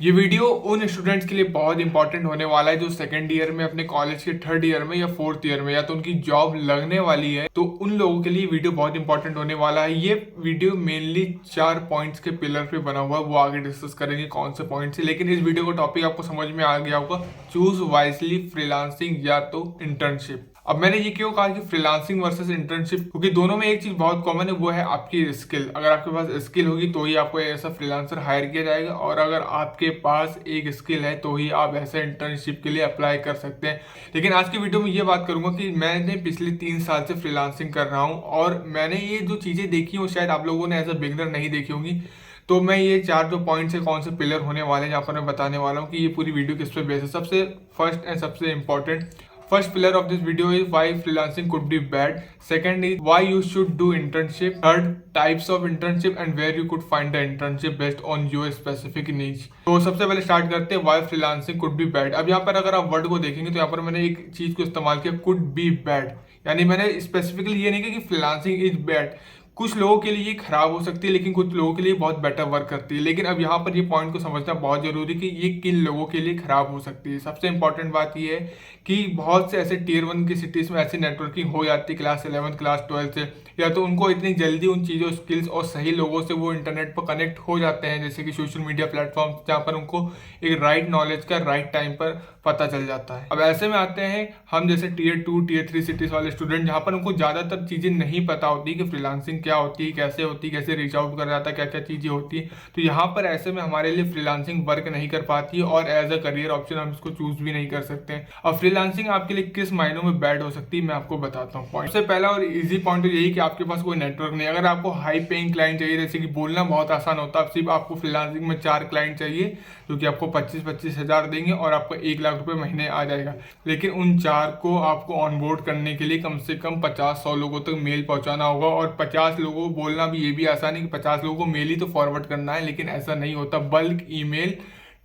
ये वीडियो उन स्टूडेंट्स के लिए बहुत इंपॉर्टेंट होने वाला है जो सेकंड ईयर में अपने कॉलेज के थर्ड ईयर में या फोर्थ ईयर में या तो उनकी जॉब लगने वाली है, तो उन लोगों के लिए वीडियो बहुत इंपॉर्टेंट होने वाला है। ये वीडियो मेनली 4 पॉइंट्स के पिलर पे बना हुआ है, वो आगे डिस्कस करेंगे कौन से पॉइंट्स है। लेकिन इस वीडियो का टॉपिक आपको समझ में आ गया होगा, चूज वाइजली फ्रीलांसिंग या तो इंटर्नशिप। अब मैंने ये क्यों कहा कि फ्रीलांसिंग वर्सेस इंटर्नशिप, क्योंकि दोनों में एक चीज बहुत कॉमन है, वो है आपकी स्किल। अगर आपके पास स्किल होगी तो ही आपको ऐसा फ्रीलांसर हायर किया जाएगा, और अगर आपके पास एक स्किल है तो ही आप ऐसे इंटर्नशिप के लिए अप्लाई कर सकते हैं। लेकिन आज की वीडियो में ये बात करूंगा कि मैंने पिछले 3 साल से फ्रीलांसिंग कर रहा हूँ, और मैंने ये जो चीजें देखी वो शायद आप लोगों ने एज अ बिगनर नहीं देखी होंगी। तो मैं ये 4 जो पॉइंट्स है, कौन से पिलर होने वाले हैं, जहाँ पर मैं बताने वाला हूँ कि ये पूरी वीडियो किस पे बेस है। सबसे फर्स्ट एंड सबसे important first pillar of this video is why freelancing could be bad. Second is why you should do internship. Third, types of internship and where you could find the internship based on your specific niche. तो सबसे पहले start करते हैं why freelancing could be bad. अब यहाँ पर अगर आप वर्ड को देखेंगे तो यहाँ पर मैंने एक चीज को इस्तेमाल किया, could be bad, यानी मैंने स्पेसिफिकली ये नहीं किया कि फ्रीलांसिंग इज बैड। कुछ लोगों के लिए खराब हो सकती है, लेकिन कुछ लोगों के लिए बहुत बेटर वर्क करती है। लेकिन अब यहाँ पर ये पॉइंट को समझना बहुत जरूरी कि ये किन लोगों के लिए खराब हो सकती है। सबसे इंपॉर्टेंट बात ये है कि बहुत से ऐसे टीयर 1 की सिटीज में ऐसी नेटवर्किंग हो जाती है क्लास 11 क्लास 12 से, या तो उनको इतनी जल्दी उन चीज़ों स्किल्स और सही लोगों से वो इंटरनेट पर कनेक्ट हो जाते हैं, जैसे कि सोशल मीडिया प्लेटफॉर्म, जहाँ पर उनको एक राइट नॉलेज का राइट टाइम पर पता चल जाता है। अब ऐसे में आते हैं हम जैसे टीयर 2 टीयर 3 सिटीज वाले स्टूडेंट, जहाँ पर उनको ज़्यादातर चीज़ें नहीं पता होती कि फ्रीलांसिंग क्या होती है, कैसे होती है, कैसे रीच आउट कर जाता है, क्या क्या चीज़ें होती है। तो यहाँ पर ऐसे में हमारे लिए फ्रीलांसिंग वर्क नहीं कर पाती है, और एज अ करियर ऑप्शन हम इसको चूज भी नहीं कर सकते हैं। अब फ्रीलांसिंग आपके लिए किस मायनों में बैड हो सकती है, मैं आपको बताता हूँ। पॉइंट सबसे पहला और इजी पॉइंट तो यही कि आपके पास कोई नेटवर्क नहीं। अगर आपको हाई पेइंग क्लाइंट चाहिए, जैसे कि बोलना बहुत आसान होता है, सिर्फ आपको फ्रीलांसिंग में 4 क्लाइंट चाहिए जो कि आपको 25-25 हज़ार देंगे और आपको 1 लाख रुपए महीने आ जाएगा। लेकिन उन 4 को आपको ऑनबोर्ड करने के लिए कम से कम 50-100 लोगों तक मेल पहुंचाना होगा, और 50 लोगों को बोलना भी ये भी आसान है कि 50 लोगों को मेल ही तो फॉरवर्ड करना है, लेकिन ऐसा नहीं होता। बल्क ईमेल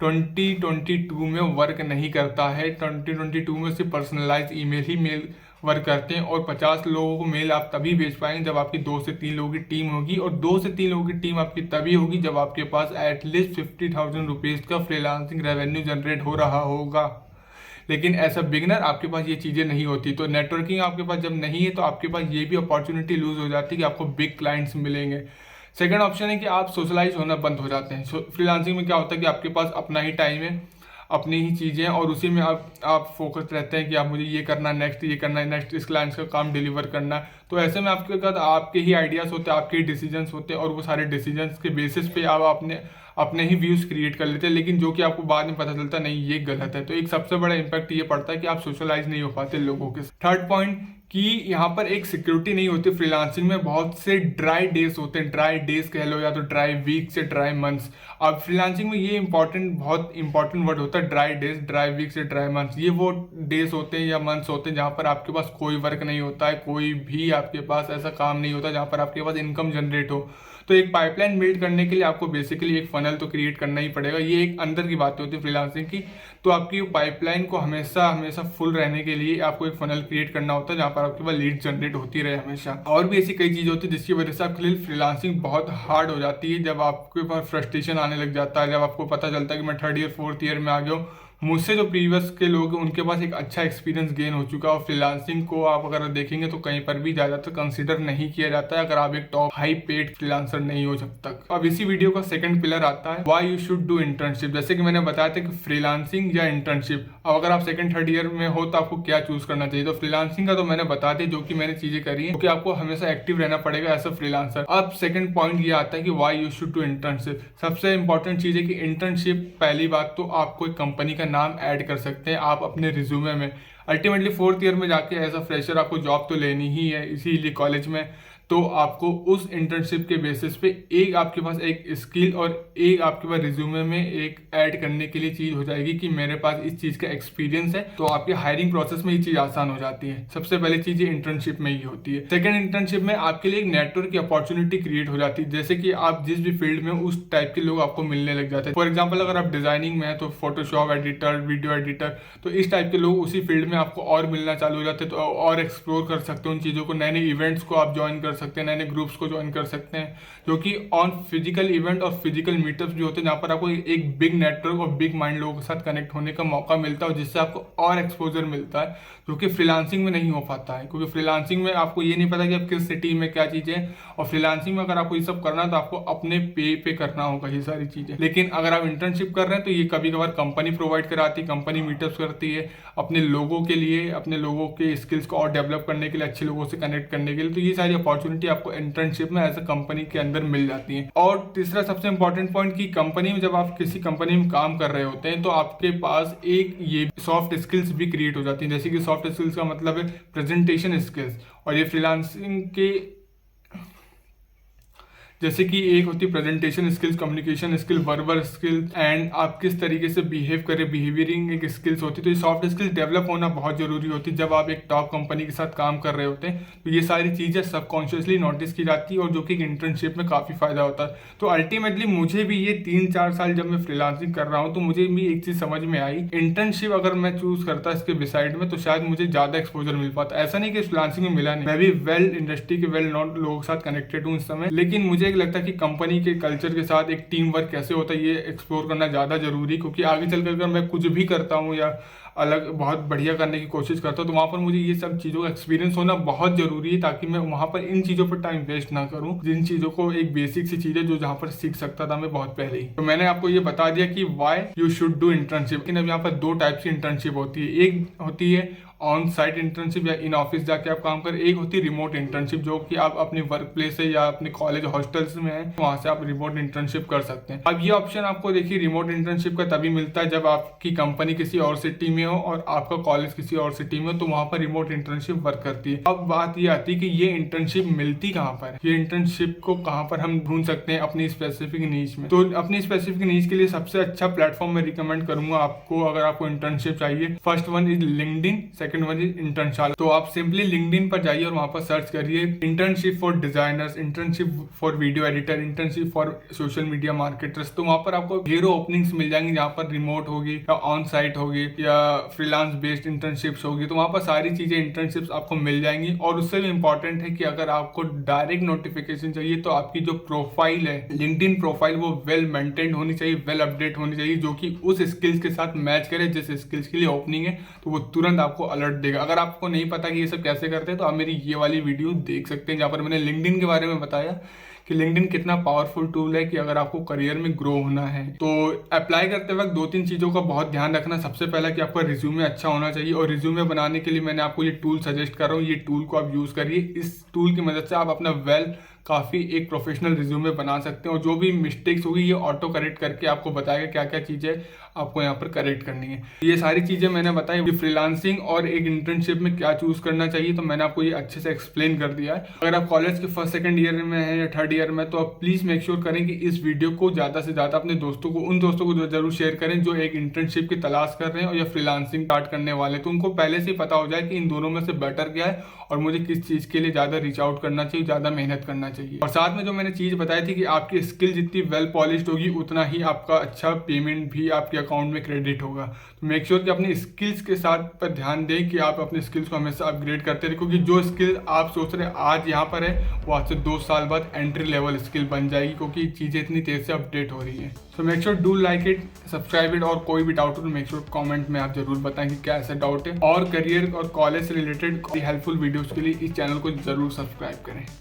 2022 में वर्क नहीं करता है। 2022 में सिर्फ पर्सनलाइज ईमेल ही मेल वर्क करते हैं, और 50 लोगों को मेल आप तभी भेज पाएंगे जब आपकी 2 से 3 लोगों की टीम होगी, और 2 से 3 लोगों की टीम आपकी तभी होगी जब आपके पास एटलीस्ट 50,000 रुपीज़ का फ्रीलांसिंग रेवेन्यू जनरेट हो रहा होगा। लेकिन ऐसा बिगनर आपके पास ये चीज़ें नहीं होती। तो नेटवर्किंग आपके पास जब नहीं है तो आपके पास ये भी अपॉर्चुनिटी लूज हो जाती है कि आपको बिग क्लाइंट्स मिलेंगे। सेकंड ऑप्शन है कि आप सोशलाइज होना बंद हो जाते हैं। फ्रीलांसिंग में क्या होता है कि आपके पास अपना ही टाइम है, अपनी ही चीज़ें, और उसी में आप फोकस रहते हैं कि आप मुझे ये करना है, नेक्स्ट ये करना है, नेक्स्ट इस क्लाइंट्स का काम डिलीवर करना है। तो ऐसे में आपके पास आपके ही आइडियाज़ होते हैं, आपके ही डिसीजंस होते हैं, और वो सारे डिसीजंस के बेसिस पे आप अपने ही व्यूज़ क्रिएट कर लेते हैं, लेकिन जो कि आपको बाद में पता चलता नहीं ये गलत है। तो एक सबसे बड़ा इम्पैक्ट ये पड़ता है कि आप सोशलाइज नहीं हो पाते लोगों के। थर्ड पॉइंट कि यहाँ पर एक सिक्योरिटी नहीं होती। फ्रीलांसिंग में बहुत से ड्राई डेज होते हैं, ड्राई डेज कह लो या तो ड्राई वीक्स या ड्राई मंथ्स। अब फ्रीलांसिंग में ये बहुत इंपॉर्टेंट वर्ड होता है, ड्राई डेज, ड्राई वीक्स या ड्राई मंथ्स। ये वो डेज होते हैं या मंथ्स होते हैं जहाँ पर आपके पास कोई वर्क नहीं होता है, कोई भी आपके पास ऐसा काम नहीं होता जहाँ पर आपके पास इनकम जनरेट हो। तो एक पाइपलाइन बिल्ड करने के लिए आपको बेसिकली एक फनल तो क्रिएट करना ही पड़ेगा। ये एक अंदर की बात होती है फ्रीलांसिंग की। तो आपकी पाइपलाइन को हमेशा हमेशा फुल रहने के लिए आपको एक फनल क्रिएट करना होता है जहाँ पर आपके पास लीड जनरेट होती रहे हमेशा। और भी ऐसी कई चीज़ होती है जिसकी वजह से आपके लिए फ्रीलांसिंग बहुत हार्ड हो जाती है। जब आपके पास फ्रस्ट्रेशन आने लग जाता है, जब आपको पता चलता है कि मैं थर्ड ईयर फोर्थ ईयर में आ गया हूँ, मुझसे जो प्रीवियस के लोग हैं उनके पास एक अच्छा एक्सपीरियंस गेन हो चुका है। और फ्रीलांसिंग को आप अगर देखेंगे तो कहीं पर भी ज़्यादातर कंसीडर नहीं किया जाता है अगर आप एक टॉप हाई पेड फ्रीलांसर नहीं हो जब तक। अब इसी वीडियो का सेकंड पिलर आता है why you should do internship. जैसे कि मैंने बताया था कि फ्रीलांसिंग या इंटर्नशिप, अब अगर आप सेकंड थर्ड ईयर में हो तो आपको क्या चूज करना चाहिए। तो फ्रीलांसिंग का तो मैंने बता दिया, जो कि मैंने चीजें करी है, क्योंकि आपको हमेशा एक्टिव रहना पड़ेगा एज अ फ्रीलांसर। अब सेकंड पॉइंट ये आता है कि why you should do internship. सबसे इंपॉर्टेंट चीज है कि इंटर्नशिप, पहली बात तो आप कोई कंपनी का नाम ऐड कर सकते हैं आप अपने रिज्यूमे में। अल्टीमेटली फोर्थ ईयर में जाके एज अ फ्रेशर आपको जॉब तो लेनी ही है इसीलिए कॉलेज में। तो आपको उस इंटर्नशिप के बेसिस पे एक आपके पास एक स्किल और एक आपके पास रिज्यूमे में एक ऐड करने के लिए चीज हो जाएगी कि मेरे पास इस चीज का एक्सपीरियंस है। तो आपके हायरिंग प्रोसेस में ये चीज आसान हो जाती है। सबसे पहली चीज इंटर्नशिप में ही होती है। सेकंड, इंटर्नशिप में आपके लिए एक नेटवर्क की अपॉर्चुनिटी क्रिएट हो जाती है, जैसे कि आप जिस भी फील्ड में उस टाइप के लोग आपको मिलने लग जाते हैं। फॉर एग्जाम्पल अगर आप डिजाइनिंग में है तो फोटोशॉप एडिटर, वीडियो एडिटर, तो इस टाइप के लोग उसी फील्ड में आपको और मिलना चालू हो जाते हैं। तो और एक्सप्लोर कर सकते हो उन चीजों को, नए नए इवेंट्स को आप ज्वाइन कर सकते हैं, नए नए ग्रुप्स को ज्वाइन कर सकते हैं, जो कि ऑन फिजिकल इवेंट और फिजिकल मीटअप्स भी होते हैं, जहाँ पर आपको एक बिग नेटवर्क और बिग माइंड लोगों के साथ कनेक्ट होने का मौका मिलता है, और जिससे आपको और एक्सपोजर मिलता है, जो कि फ्रीलांसिंग में नहीं हो पाता है। क्योंकि फ्रीलांसिंग में आपको ये नहीं पता कि आप किस सिटी में क्या चीज़ें, और फ्रीलांसिंग में अगर आपको ये सब करना है तो आपको अपने पे करना होगा ये सारी चीज़ें। लेकिन अगर आप इंटर्नशिप कर रहे हैं तो ये कभी कभार कंपनी प्रोवाइड कराती है, कंपनी मीटअप्स करती है अपने लोगों के लिए, अपने लोगों के स्किल्स को और डेवलप करने के लिए, अच्छे लोगों से कनेक्ट करने के लिए। तो ये सारी अपॉर्चुनिटी आपको इंटर्नशिप में एज अ कंपनी के अंदर मिल जाती है। और तीसरा सबसे इंपॉर्टेंट पॉइंट कि कंपनी में जब आप किसी कंपनी में काम कर रहे होते हैं तो आपके पास एक ये सॉफ्ट स्किल्स भी क्रिएट हो जाती हैं। जैसे कि सॉफ्ट स्किल्स का मतलब है प्रेजेंटेशन स्किल्स, और ये फ्रीलांसिंग के जैसे कि एक होती है presentation skills, communication skill, verbal skill, and आप किस तरीके से बिहेव करें, बिहेवियरिंग एक स्किल्स होती है। तो ये सॉफ्ट स्किल्स डेवलप होना बहुत जरूरी होती है जब आप एक टॉप कंपनी के साथ काम कर रहे होते हैं। तो ये सारी चीज़ें सबकॉन्शियसली नोटिस की जाती है, और जो कि इंटर्नशिप में काफ़ी फायदा होता है। तो अल्टीमेटली मुझे भी ये 3-4 साल जब मैं फ्रीलांसिंग कर रहा हूँ तो मुझे भी एक चीज़ समझ में आई, इंटर्नशिप अगर मैं चूज करता इसके बिसाइड में तो शायद मुझे ज़्यादा एक्सपोजर मिल पाता। ऐसा नहीं कि फ्रीलांसिंग में मिला नहीं, मैं भी वेल इंडस्ट्री के वेल नोन लोगों के साथ कनेक्टेड हूँ इस समय, लेकिन मुझे लगता है कि कंपनी के कल्चर के साथ एक टीम वर्क कैसे होता है ये एक्सप्लोर करना ज़्यादा जरूरी। क्योंकि आगे चलकर अगर मैं कुछ भी करता हूँ या अलग बहुत बढ़िया करने की कोशिश करता हूँ तो वहाँ पर मुझे ये सब चीज़ों का एक्सपीरियंस होना बहुत ज़रूरी है, ताकि मैं वहाँ पर इन चीज़ों पर टाइम वेस्ट ना करूँ, जिन चीज़ों को एक बेसिक सी चीज़ें जो जहाँ पर सीख सकता था मैं बहुत पहले ही। तो मैंने आपको ये बता दिया कि why you should do internship. लेकिन अब यहाँ पर 2 टाइप की इंटर्नशिप होती है। एक होती है ऑन साइट इंटर्नशिप या इन ऑफिस जाके आप काम करें, एक होती है रिमोट इंटर्नशिप जो कि आप अपने वर्क प्लेस से या अपने कॉलेज हॉस्टल्स में हैं वहां से आप रिमोट इंटर्नशिप कर सकते हैं। अब ये ऑप्शन आपको देखिए रिमोट इंटर्नशिप का तभी मिलता है जब आपकी कंपनी किसी और सिटी में हो और आपका कॉलेज किसी और सिटी में हो, तो वहां पर रिमोट इंटर्नशिप वर्क करती है। अब बात ये आती है कि ये इंटर्नशिप मिलती कहाँ पर है, ये इंटर्नशिप को कहाँ पर हम ढूंढ सकते हैं अपनी स्पेसिफिक नीच में। तो अपनी स्पेसिफिक नीच के लिए सबसे अच्छा प्लेटफॉर्म मैं रिकमेंड करूंगा आपको अगर आपको इंटर्नशिप चाहिए। First one is LinkedIn, second one is Internshala. तो आप सिंपली लिंक्डइन पर जाइए और वहां पर सर्च करिए internship for designers, internship for video editor, internship for social media marketers. तो वहां पर आपको ढेरों ओपनिंग्स मिल जाएंगी जहां पर रिमोट होगी या ऑन साइट होगी या फ्रीलांस बेस्ड इंटर्नशिप्स होगी। तो वहां पर सारी चीजें इंटर्नशिप्स आपको मिल जाएंगी। और उससे भी इंपॉर्टेंट है कि अगर आपको डायरेक्ट नोटिफिकेशन चाहिए तो आपकी जो प्रोफाइल है लिंक्डइन प्रोफाइल वो वेल मेंटेन्ड होनी चाहिए, वेल अपडेट होनी चाहिए, जो कि उस स्किल्स के साथ मैच करे जिस स्किल्स के लिए ओपनिंग है। तो वो तुरंत आपको अलर्ट देगा। अगर आपको नहीं पता कि ये सब कैसे करते हैं तो आप मेरी ये वाली वीडियो देख सकते हैं जहां पर मैंने लिंक्डइन के बारे में बताया कि लिंक्डइन कितना पावरफुल टूल है कि अगर आपको करियर में ग्रो होना है तो अप्लाई करते वक्त 2-3 चीज़ों का बहुत ध्यान रखना। सबसे पहला कि आपका रिज्यूमे अच्छा होना चाहिए, और रिज्यूमे बनाने के लिए मैंने आपको ये टूल सजेस्ट कर रहा हूँ। ये टूल को आप यूज़ करिए। इस टूल की मदद से आप अपना काफ़ी एक प्रोफेशनल रिज्यूमे बना सकते हैं, और जो भी मिस्टेक्स होगी ये ऑटो करेक्ट करके आपको बताएगा क्या क्या चीज़ें आपको यहाँ पर करेक्ट करनी है। ये सारी चीज़ें मैंने बताई। फ्रीलांसिंग और एक इंटर्नशिप में क्या चूज करना चाहिए तो मैंने आपको ये अच्छे से एक्सप्लेन कर दिया है। अगर आप कॉलेज के फर्स्ट सेकंड ईयर में हैं या थर्ड ईयर में तो आप प्लीज़ मेक श्योर करें कि इस वीडियो को ज़्यादा से ज़्यादा अपने दोस्तों को, उन दोस्तों को जरूर शेयर करें जो एक इंटर्नशिप की तलाश कर रहे हैं और या फ्रीलांसिंग स्टार्ट करने वाले, तो उनको पहले से ही पता हो जाए कि इन दोनों में से बेटर क्या है और मुझे किस चीज़ के लिए ज़्यादा रीच आउट करना चाहिए, ज़्यादा मेहनत करना चाहिए। और साथ में जो मैंने चीज़ बताई थी कि आपकी स्किल जितनी वेल पॉलिश्ड होगी उतना ही आपका अच्छा पेमेंट भी आपके अकाउंट में क्रेडिट होगा। तो मेक श्योर कि अपनी स्किल्स के साथ पर ध्यान दें कि आप अपने स्किल्स को हमेशा अपग्रेड करते रहे, क्योंकि जो स्किल आप सोच रहे हैं आज यहाँ पर है वो आज से 2 साल बाद एंट्री लेवल स्किल बन जाएगी, क्योंकि चीज़ें इतनी तेज़ से अपडेट हो रही है। So make sure do like it, subscribe it, और कोई भी डाउट हो तो मेक श्योर कमेंट में आप जरूर बताएं कि क्या ऐसा डाउट है। और करियर और कॉलेज से रिलेटेड हेल्पफुल वीडियोज़ के लिए इस चैनल को जरूर सब्सक्राइब करें।